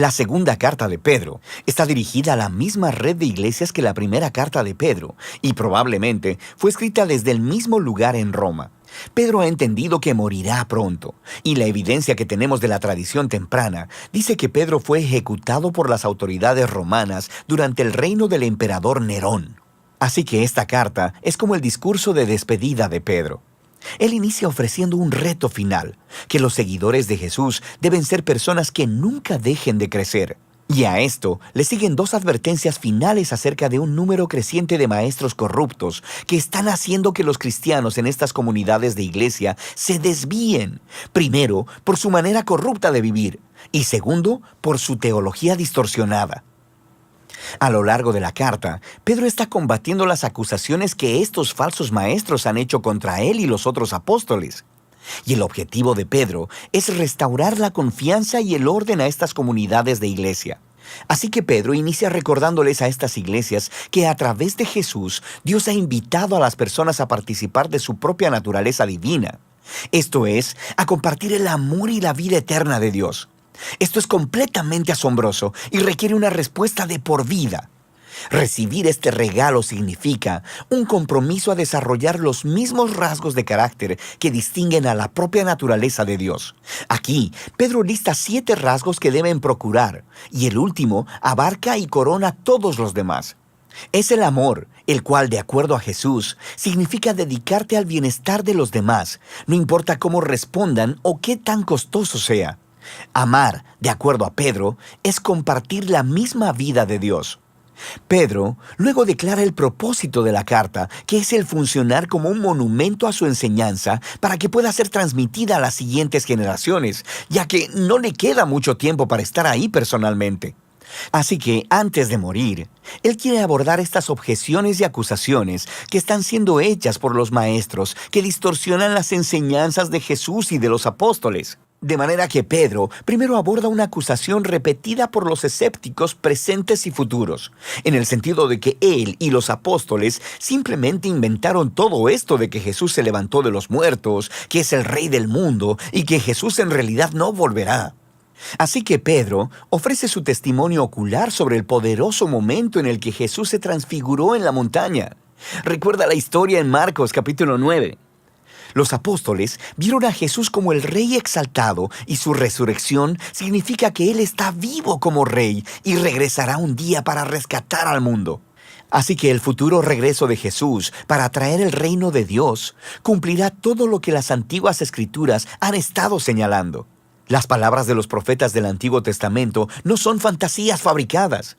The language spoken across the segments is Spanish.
La segunda carta de Pedro está dirigida a la misma red de iglesias que la primera carta de Pedro, y probablemente fue escrita desde el mismo lugar en Roma. Pedro ha entendido que morirá pronto, y la evidencia que tenemos de la tradición temprana dice que Pedro fue ejecutado por las autoridades romanas durante el reino del emperador Nerón. Así que esta carta es como el discurso de despedida de Pedro. Él inicia ofreciendo un reto final, que los seguidores de Jesús deben ser personas que nunca dejen de crecer. Y a esto le siguen dos advertencias finales acerca de un número creciente de maestros corruptos que están haciendo que los cristianos en estas comunidades de iglesia se desvíen. Primero, por su manera corrupta de vivir, y segundo, por su teología distorsionada. A lo largo de la carta, Pedro está combatiendo las acusaciones que estos falsos maestros han hecho contra él y los otros apóstoles. Y el objetivo de Pedro es restaurar la confianza y el orden a estas comunidades de iglesia. Así que Pedro inicia recordándoles a estas iglesias que a través de Jesús, Dios ha invitado a las personas a participar de su propia naturaleza divina. Esto es, a compartir el amor y la vida eterna de Dios. Esto es completamente asombroso y requiere una respuesta de por vida. Recibir este regalo significa un compromiso a desarrollar los mismos rasgos de carácter que distinguen a la propia naturaleza de Dios. Aquí, Pedro lista 7 rasgos que deben procurar, y el último abarca y corona todos los demás. Es el amor, el cual, de acuerdo a Jesús, significa dedicarte al bienestar de los demás, no importa cómo respondan o qué tan costoso sea. Amar, de acuerdo a Pedro, es compartir la misma vida de Dios. Pedro luego declara el propósito de la carta, que es el funcionar como un monumento a su enseñanza para que pueda ser transmitida a las siguientes generaciones, ya que no le queda mucho tiempo para estar ahí personalmente. Así que, antes de morir, él quiere abordar estas objeciones y acusaciones que están siendo hechas por los maestros que distorsionan las enseñanzas de Jesús y de los apóstoles. De manera que Pedro primero aborda una acusación repetida por los escépticos presentes y futuros, en el sentido de que él y los apóstoles simplemente inventaron todo esto de que Jesús se levantó de los muertos, que es el Rey del mundo y que Jesús en realidad no volverá. Así que Pedro ofrece su testimonio ocular sobre el poderoso momento en el que Jesús se transfiguró en la montaña. Recuerda la historia en Marcos capítulo 9. Los apóstoles vieron a Jesús como el Rey exaltado y su resurrección significa que Él está vivo como Rey y regresará un día para rescatar al mundo. Así que el futuro regreso de Jesús para traer el reino de Dios cumplirá todo lo que las antiguas escrituras han estado señalando. Las palabras de los profetas del Antiguo Testamento no son fantasías fabricadas.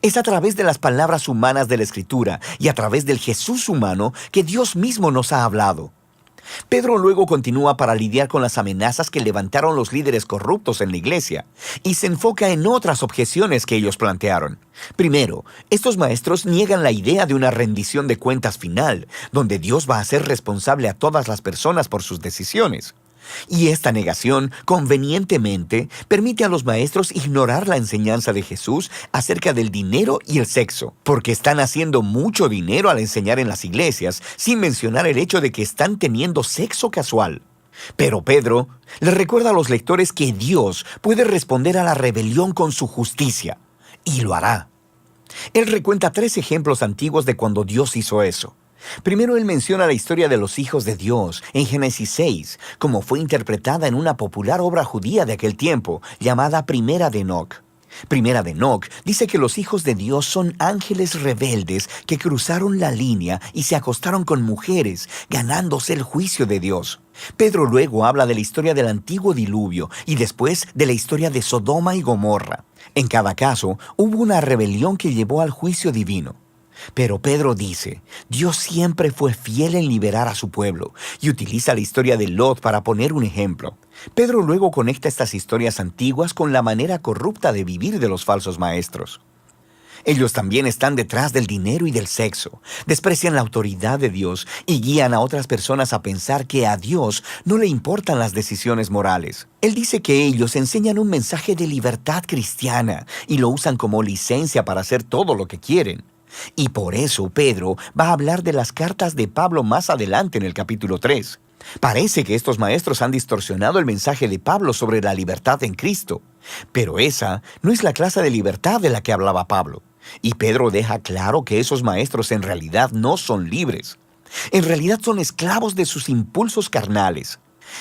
Es a través de las palabras humanas de la Escritura y a través del Jesús humano que Dios mismo nos ha hablado. Pedro luego continúa para lidiar con las amenazas que levantaron los líderes corruptos en la iglesia y se enfoca en otras objeciones que ellos plantearon. Primero, estos maestros niegan la idea de una rendición de cuentas final, donde Dios va a ser responsable a todas las personas por sus decisiones. Y esta negación, convenientemente, permite a los maestros ignorar la enseñanza de Jesús acerca del dinero y el sexo, porque están haciendo mucho dinero al enseñar en las iglesias, sin mencionar el hecho de que están teniendo sexo casual. Pero Pedro les recuerda a los lectores que Dios puede responder a la rebelión con su justicia, y lo hará. Él recuenta 3 ejemplos antiguos de cuando Dios hizo eso. Primero, él menciona la historia de los hijos de Dios en Génesis 6, como fue interpretada en una popular obra judía de aquel tiempo, llamada Primera de Enoc. Primera de Enoc dice que los hijos de Dios son ángeles rebeldes que cruzaron la línea y se acostaron con mujeres, ganándose el juicio de Dios. Pedro luego habla de la historia del antiguo diluvio y después de la historia de Sodoma y Gomorra. En cada caso, hubo una rebelión que llevó al juicio divino. Pero Pedro dice, Dios siempre fue fiel en liberar a su pueblo y utiliza la historia de Lot para poner un ejemplo. Pedro luego conecta estas historias antiguas con la manera corrupta de vivir de los falsos maestros. Ellos también están detrás del dinero y del sexo, desprecian la autoridad de Dios y guían a otras personas a pensar que a Dios no le importan las decisiones morales. Él dice que ellos enseñan un mensaje de libertad cristiana y lo usan como licencia para hacer todo lo que quieren. Y por eso Pedro va a hablar de las cartas de Pablo más adelante en el capítulo 3. Parece que estos maestros han distorsionado el mensaje de Pablo sobre la libertad en Cristo. Pero esa no es la clase de libertad de la que hablaba Pablo. Y Pedro deja claro que esos maestros en realidad no son libres. En realidad son esclavos de sus impulsos carnales.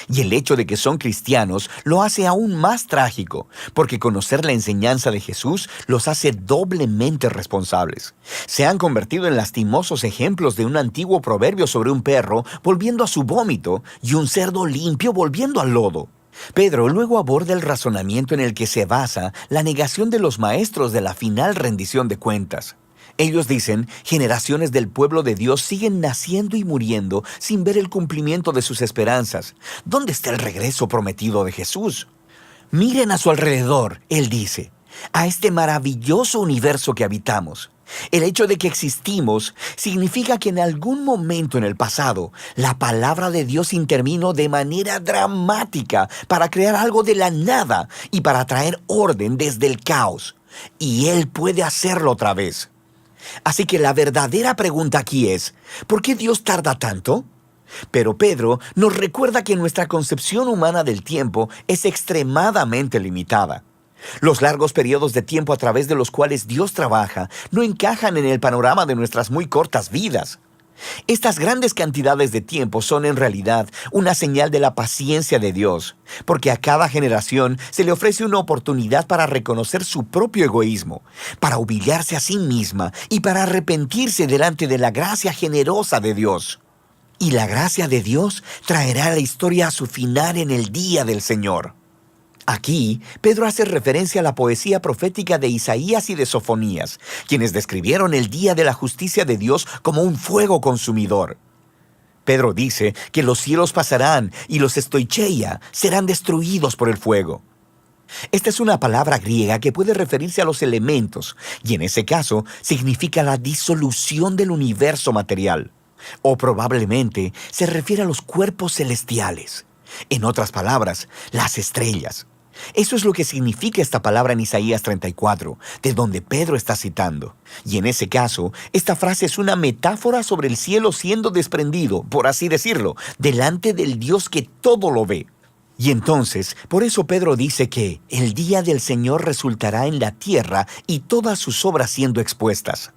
Y el hecho de que son cristianos lo hace aún más trágico, porque conocer la enseñanza de Jesús los hace doblemente responsables. Se han convertido en lastimosos ejemplos de un antiguo proverbio sobre un perro volviendo a su vómito y un cerdo limpio volviendo al lodo. Pedro luego aborda el razonamiento en el que se basa la negación de los maestros de la final rendición de cuentas. Ellos dicen, generaciones del pueblo de Dios siguen naciendo y muriendo sin ver el cumplimiento de sus esperanzas. ¿Dónde está el regreso prometido de Jesús? Miren a su alrededor, él dice, a este maravilloso universo que habitamos. El hecho de que existimos significa que en algún momento en el pasado, la palabra de Dios intervino de manera dramática para crear algo de la nada y para traer orden desde el caos. Y Él puede hacerlo otra vez. Así que la verdadera pregunta aquí es, ¿por qué Dios tarda tanto? Pero Pedro nos recuerda que nuestra concepción humana del tiempo es extremadamente limitada. Los largos periodos de tiempo a través de los cuales Dios trabaja no encajan en el panorama de nuestras muy cortas vidas. Estas grandes cantidades de tiempo son en realidad una señal de la paciencia de Dios, porque a cada generación se le ofrece una oportunidad para reconocer su propio egoísmo, para humillarse a sí misma y para arrepentirse delante de la gracia generosa de Dios. Y la gracia de Dios traerá la historia a su final en el día del Señor. Aquí, Pedro hace referencia a la poesía profética de Isaías y de Sofonías, quienes describieron el día de la justicia de Dios como un fuego consumidor. Pedro dice que los cielos pasarán y los estoicheia serán destruidos por el fuego. Esta es una palabra griega que puede referirse a los elementos, y en ese caso significa la disolución del universo material. O probablemente se refiere a los cuerpos celestiales. En otras palabras, las estrellas. Eso es lo que significa esta palabra en Isaías 34, de donde Pedro está citando. Y en ese caso, esta frase es una metáfora sobre el cielo siendo desprendido, por así decirlo, delante del Dios que todo lo ve. Y entonces, por eso Pedro dice que el día del Señor resultará en la tierra y todas sus obras siendo expuestas.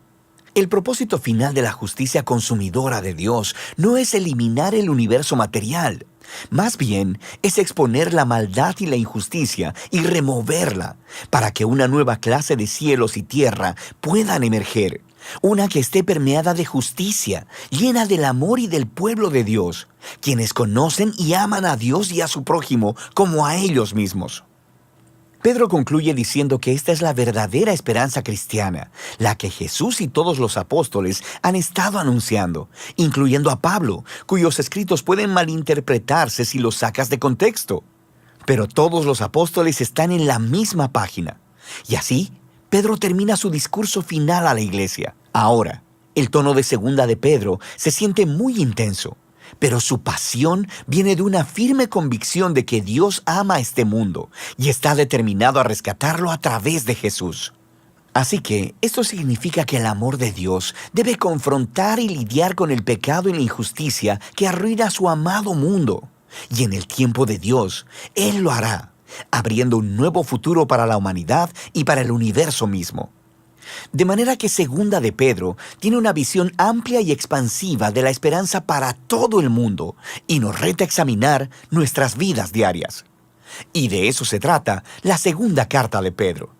El propósito final de la justicia consumidora de Dios no es eliminar el universo material. Más bien, es exponer la maldad y la injusticia y removerla para que una nueva clase de cielos y tierra puedan emerger. Una que esté permeada de justicia, llena del amor y del pueblo de Dios, quienes conocen y aman a Dios y a su prójimo como a ellos mismos. Pedro concluye diciendo que esta es la verdadera esperanza cristiana, la que Jesús y todos los apóstoles han estado anunciando, incluyendo a Pablo, cuyos escritos pueden malinterpretarse si los sacas de contexto. Pero todos los apóstoles están en la misma página. Y así, Pedro termina su discurso final a la iglesia. Ahora, el tono de segunda de Pedro se siente muy intenso. Pero su pasión viene de una firme convicción de que Dios ama a este mundo y está determinado a rescatarlo a través de Jesús. Así que esto significa que el amor de Dios debe confrontar y lidiar con el pecado y la injusticia que arruina su amado mundo. Y en el tiempo de Dios, Él lo hará, abriendo un nuevo futuro para la humanidad y para el universo mismo. De manera que segunda de Pedro tiene una visión amplia y expansiva de la esperanza para todo el mundo y nos reta a examinar nuestras vidas diarias. Y de eso se trata la segunda carta de Pedro.